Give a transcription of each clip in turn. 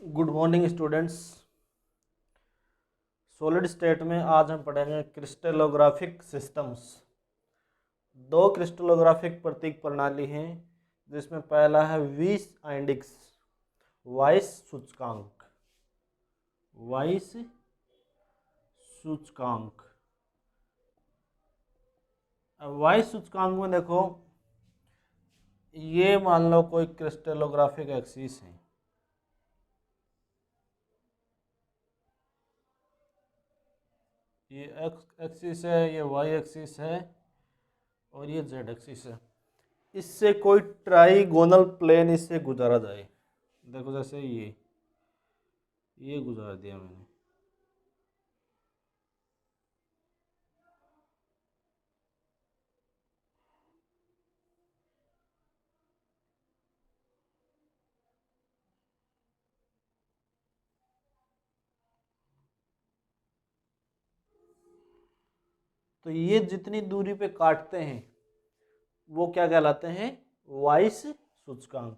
Good morning students. Solid state में आज हम पढ़ेंगे क्रिस्टलोग्राफिक सिस्टम्स। दो क्रिस्टलोग्राफिक प्रतीक प्रणाली हैं, जिसमें पहला है विस इंडेक्स, वाइस सूचकांक। वाइस सूचकांक। अब वाइस सूचकांक में देखो, ये मान लो कोई क्रिस्टलोग्राफिक एक्सिस है। ये एक्स एक्सिस है, ये वाई एक्सिस है और ये जेड एक्सिस है। इससे कोई ट्राइगोनल प्लेन इससे गुजारा जाए। देखो जैसे ये गुजार दिया मैंने। तो ये जितनी दूरी पे काटते हैं वो क्या कहलाते हैं? वाइस सूचकांक।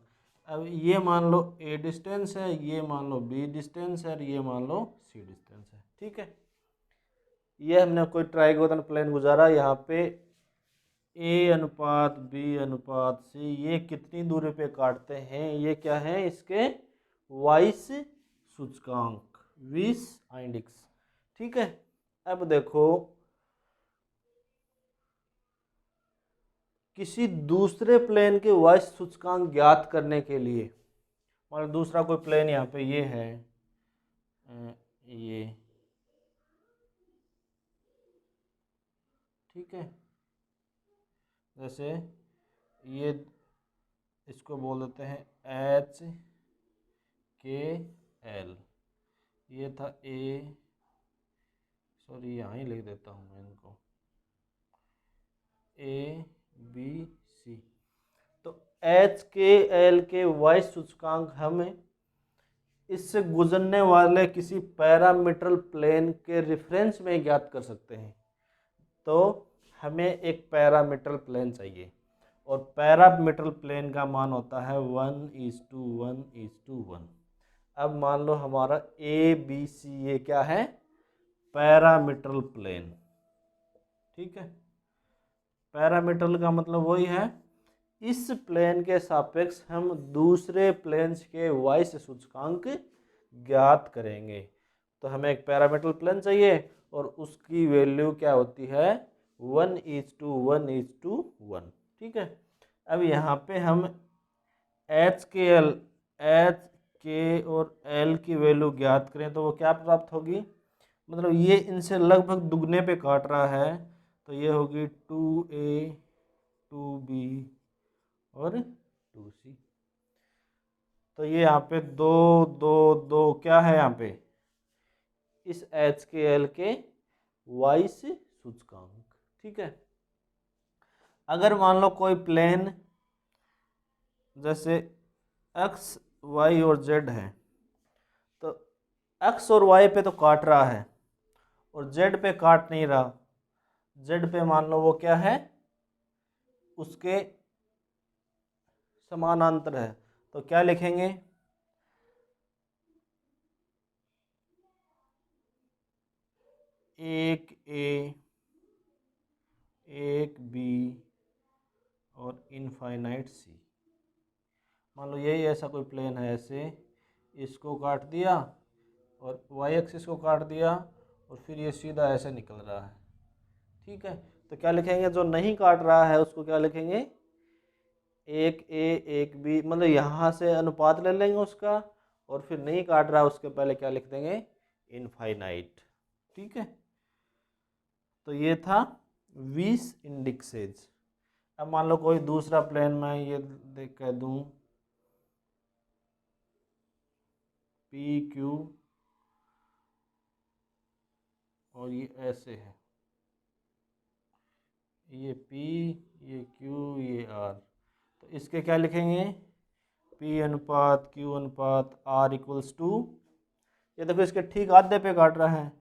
अब ये मान लो ए डिस्टेंस है, ये मान लो बी डिस्टेंस है और ये मान लो सी डिस्टेंस है। ठीक है, ये हमने कोई ट्राइगोनल प्लेन गुजारा। यहाँ पे ए अनुपात बी अनुपात सी, ये कितनी दूरी पे काटते हैं, ये क्या है इसके वाइस सूचकांक, विस इंडेक्स। ठीक है, अब देखो किसी दूसरे प्लेन के वाइस सूचकांक ज्ञात करने के लिए, मतलब दूसरा कोई प्लेन यहाँ पे ये है, ये ठीक है, जैसे ये इसको बोल देते हैं एच के एल। ये था ए, सॉरी यहाँ ही लिख देता हूँ मैं इनको, ए बी सी। तो एच के एल के वाइस सूचकांक हमें इससे गुजरने वाले किसी पैरामीट्रल प्लेन के रेफरेंस में ज्ञात कर सकते हैं। तो हमें एक पैरामीट्रल प्लेन चाहिए और पैरामीट्रल प्लेन का मान होता है 1:1:1। अब मान लो हमारा ए बी सी ये क्या है? पैरामीट्रल प्लेन। ठीक है, पैरामीट्रल का मतलब वही है, इस प्लेन के सापेक्ष हम दूसरे प्लेन्स के वाइस सूचकांक ज्ञात करेंगे। तो हमें एक पैरामीट्रल प्लेन चाहिए और उसकी वैल्यू क्या होती है? 1:1:1। ठीक है, अब यहाँ पे हम एच के और एल की वैल्यू ज्ञात करें तो वो क्या प्राप्त होगी? मतलब ये इनसे लगभग दुगने पे काट रहा है, तो ये होगी 2a 2b और 2c। तो ये यहाँ पे दो दो दो क्या है यहाँ पे? इस एच के एल के वाइस सूचकांक। ठीक है, अगर मान लो कोई प्लेन जैसे एक्स वाई और जेड है, तो एक्स और वाई पे तो काट रहा है और जेड पे काट नहीं रहा। जेड पे मान लो वो क्या है, उसके समानांतर है। तो क्या लिखेंगे? एक ए एक बी और इनफाइनाइट सी। मान लो यही ऐसा कोई प्लेन है, ऐसे इसको काट दिया और वाई एक्सिस को काट दिया और फिर ये सीधा ऐसे निकल रहा है। ठीक है, तो क्या लिखेंगे? जो नहीं काट रहा है उसको क्या लिखेंगे? एक ए एक बी, मतलब यहाँ से अनुपात ले लेंगे उसका और फिर नहीं काट रहा उसके पहले क्या लिख देंगे? इनफाइनाइट। ठीक है, तो ये था विस इंडेक्सेज। अब मान लो कोई दूसरा प्लेन में ये देख कह दूँ पी क्यू और ये ऐसे है, ये P ये Q ये R। तो इसके क्या लिखेंगे? P अनुपात Q अनुपात R इक्वल्स टू, ये देखो इसके ठीक आधे पे काट रहा है,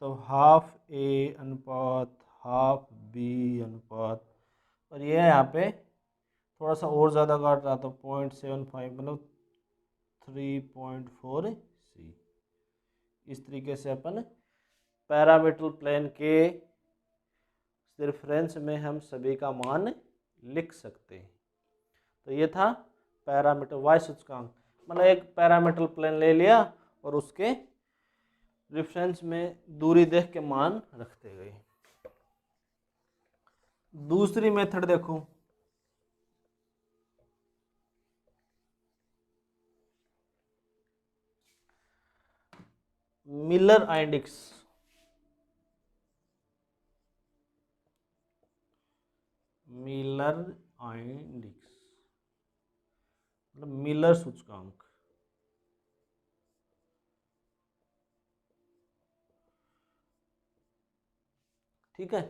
तो हाफ A अनुपात हाफ B अनुपात, और ये यहाँ पे थोड़ा सा और ज़्यादा काट रहा, तो 0.75 मतलब 3.46। इस तरीके से अपन पैरामीट्रल प्लेन के रेफरेंस में हम सभी का मान लिख सकते हैं। तो ये था पैरामीटर वाई सूचकांक, मतलब एक पैरामीट्रल प्लेन ले लिया और उसके रेफरेंस में दूरी देख के मान रखते गए। दूसरी मेथड देखो, मिलर आइंडेक्स। मिलर आइंडेक्स मतलब मिलर सूचकांक। ठीक है,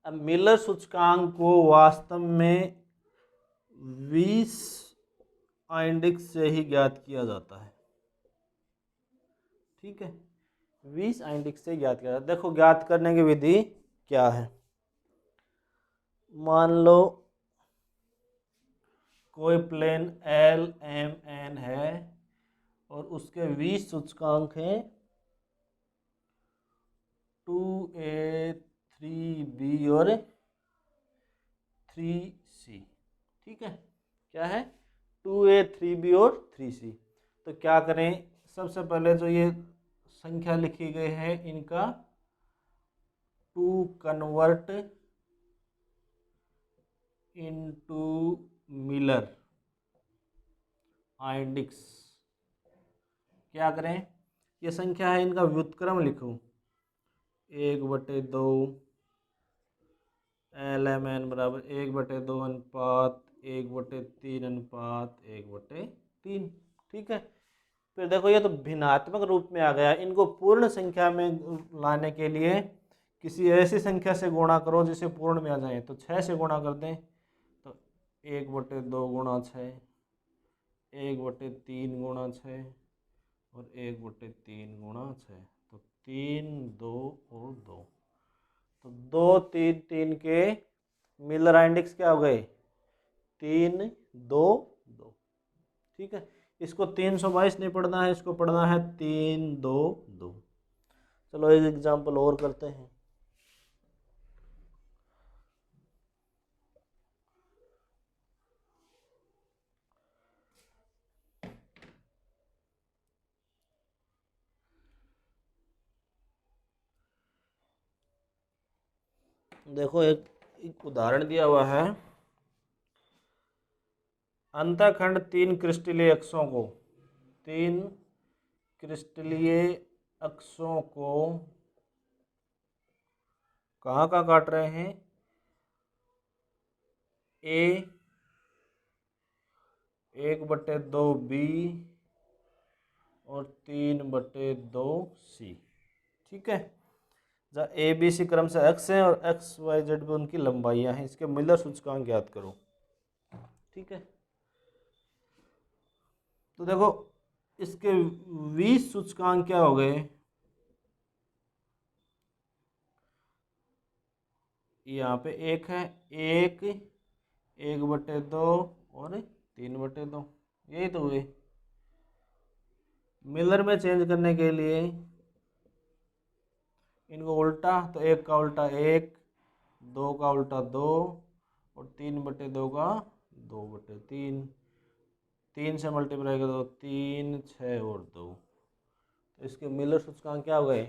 अब मिलर सूचकांक को वास्तव में 20 आइंडेक्स से ही ज्ञात किया जाता है। ठीक है, 20 आइंडेक्स से ज्ञात किया जाता है। देखो ज्ञात करने की विधि क्या है। मान लो कोई प्लेन एल एम एन है और उसके 20 सूचकांक हैं 2a 3b और 3c। ठीक है, क्या है 2a 3b और 3c। तो क्या करें, सबसे पहले जो ये संख्या लिखी गई है इनका टू कन्वर्ट इनटू मिलर आइंडेक्स। क्या करें, ये संख्या है इनका व्युत्क्रम लिखो 1/2 LMN बराबर 1/2 अनुपात 1/3 अनुपात 1/3। ठीक है, फिर देखो ये तो भिन्नात्मक रूप में आ गया। इनको पूर्ण संख्या में लाने के लिए किसी ऐसी संख्या से गुणा करो जिसे पूर्ण में आ जाए। तो 6 से गुणा कर दें तो 1/2 गुणा 6, 1/3 गुणा 6 और 1/3 गुणा 6। तो 3 2 और 2, तो 2 3 3 के मिलर आइंडेक्स क्या हो गए 3 2 2। ठीक है, इसको 322 नहीं पढ़ना है, इसको पढ़ना है 3 2 2। चलो एक एग्जांपल और करते हैं। देखो एक उदाहरण दिया हुआ है। अंतःखंड 3 क्रिस्टलीय अक्षों को 3 क्रिस्टलीय अक्षों को कहाँ कहाँ काट रहे हैं, ए 1/2 बी और 3/2 सी। ठीक है, जहाँ ए बी सी क्रम से अक्ष हैं और एक्स वाई जेड पे उनकी लंबाइयाँ हैं। इसके मिलर सूचकांक ज्ञात करो। ठीक है, तो देखो इसके 20 सूचकांक क्या हो गए, यहाँ पे एक है 1 1/2 और 3/2, यही तो हुए। मिलर में चेंज करने के लिए इनको उल्टा, तो 1 का उल्टा 1, 2 का उल्टा 2 और 3/2 का 2/3। 3 से मल्टीप्लाई कर दो 3 6 और 2। तो इसके मिलर सूचकांक क्या हो गए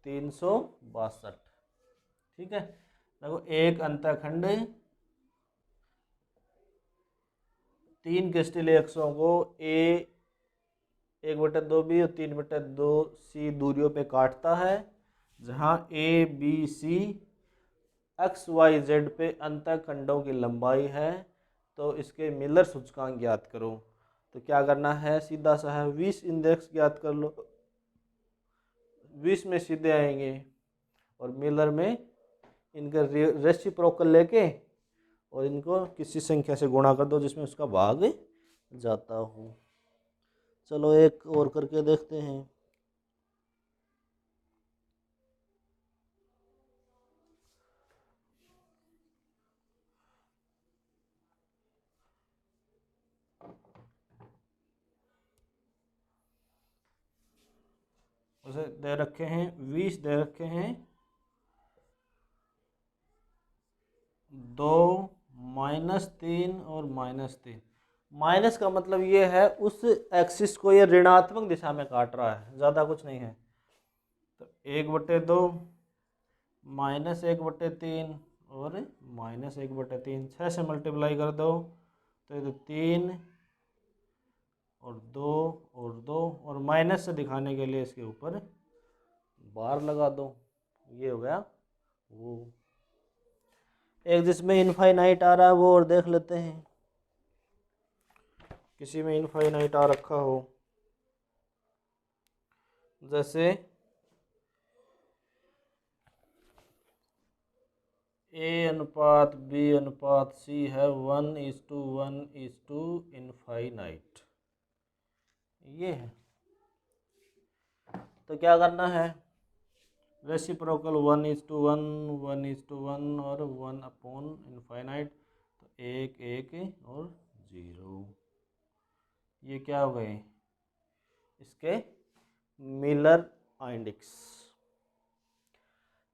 362। ठीक है, देखो एक अंतःखंड 3 क्रिस्टलीय अक्षों को ए 1/2 बी और 3/2 सी दूरियों पे काटता है, जहाँ A B C X Y Z पे अंतःखंडों की लंबाई है। तो इसके मिलर सूचकांक ज्ञात करो। तो क्या करना है, सीधा सा है 20 इंडेक्स ज्ञात कर लो। 20 में सीधे आएंगे और मिलर में इनका रेसिप्रोकल लेके और इनको किसी संख्या से गुणा कर दो जिसमें उसका भाग जाता हो। चलो एक और करके देखते हैं। दे रखे हैं 20 दे रखे हैं 2 -3 और -3। माइनस का मतलब ये है उस एक्सिस को ये ऋणात्मक दिशा में काट रहा है, ज़्यादा कुछ नहीं है। तो 1/2 -1/3 और -1/3, 6 से मल्टीप्लाई कर दो तो ये तो 3 और 2 और 2, और माइनस से दिखाने के लिए इसके ऊपर बार लगा दो। ये हो गया वो। एक जिसमें इनफाइनाइट आ रहा है वो और देख लेते हैं। किसी में इनफाइनाइट आ रखा हो, जैसे A/B/C है 1:1:, इनफाइनाइट ये है। तो क्या करना है, रेसिप्रोकल 1:1, 1:1 और 1/इनफाइनाइट। तो 1 1 और 0, ये क्या हो गए इसके मिलर आइंडिक्स।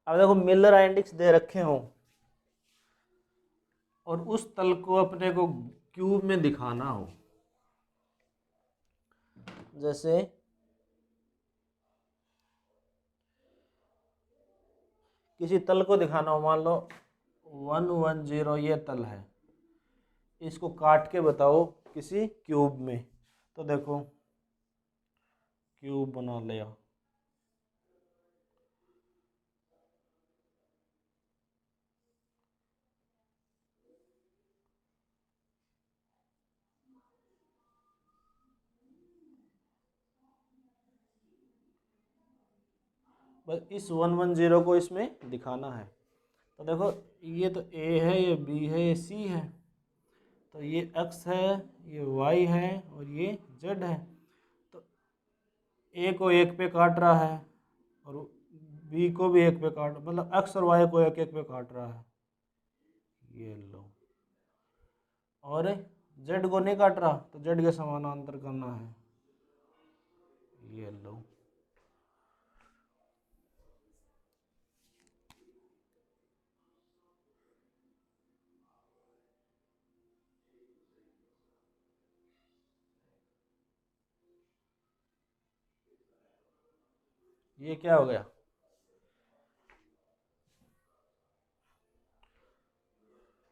अब देखो मिलर आइंडिक्स दे रखे हों और उस तल को अपने को क्यूब में दिखाना हो, जैसे किसी तल को दिखाना हो, मान लो 110 ये तल है, इसको काट के बताओ किसी क्यूब में। तो देखो क्यूब बना लिया। बस इस 110 को इसमें दिखाना है। तो देखो ये तो ए है, ये बी है, ये सी है, तो ये एक्स है, ये वाई है और ये जेड है। तो ए को एक पे काट रहा है और बी को भी एक पे काट, मतलब एक्स और वाई को एक एक पे काट रहा है, ये लो। और जेड को नहीं काट रहा तो जेड के समानांतर करना है, ये लो। ये क्या हो गया,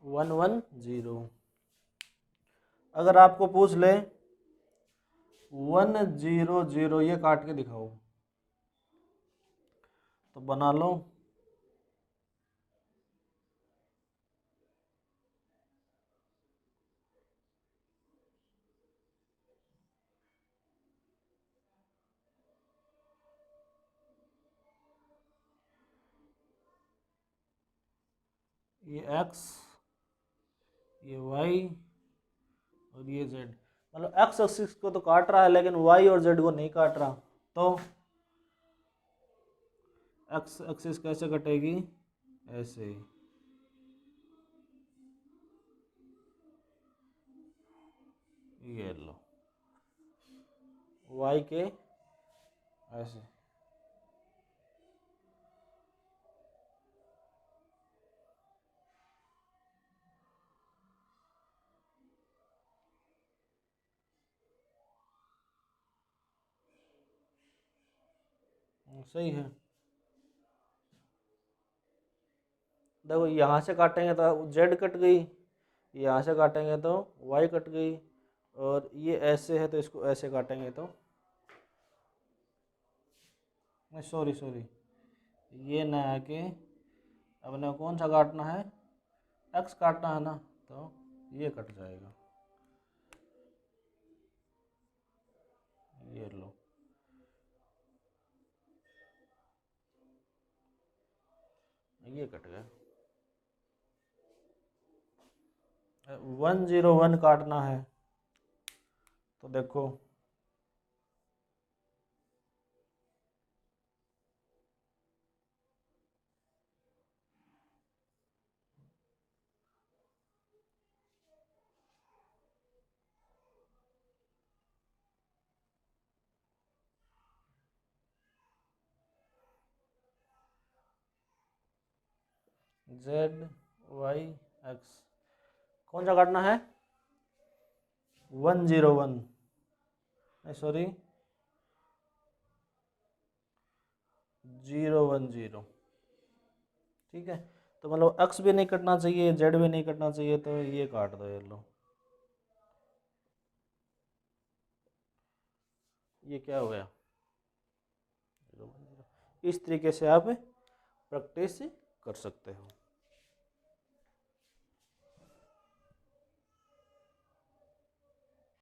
110। अगर आपको पूछ ले 100 ये काट के दिखाओ, तो बना लो। ये एक्स, ये वाई और ये जेड, मतलब एक्स एक्सिस को तो काट रहा है लेकिन वाई और जेड को नहीं काट रहा। तो एक्स एक्सिस कैसे कटेगी, ऐसे ही, ये लो। वाई के ऐसे, सही है। देखो यहाँ से काटेंगे तो जेड कट गई, यहाँ से काटेंगे तो वाई कट गई, और ये ऐसे है तो इसको ऐसे काटेंगे तो, नहीं सॉरी सॉरी, ये ना आके अपने कौन सा काटना है, एक्स काटना है ना, तो ये कट जाएगा, ये लो। ये कट गया। 101 काटना है, तो देखो जेड वाई एक्स, कौन सा काटना है? 101, नहीं सॉरी 010, ठीक है। तो मतलब एक्स भी नहीं कटना चाहिए, जेड भी नहीं कटना चाहिए, तो ये काट दो, ये लो। ये क्या हो गया? 010। इस तरीके से आप प्रैक्टिस कर सकते हो।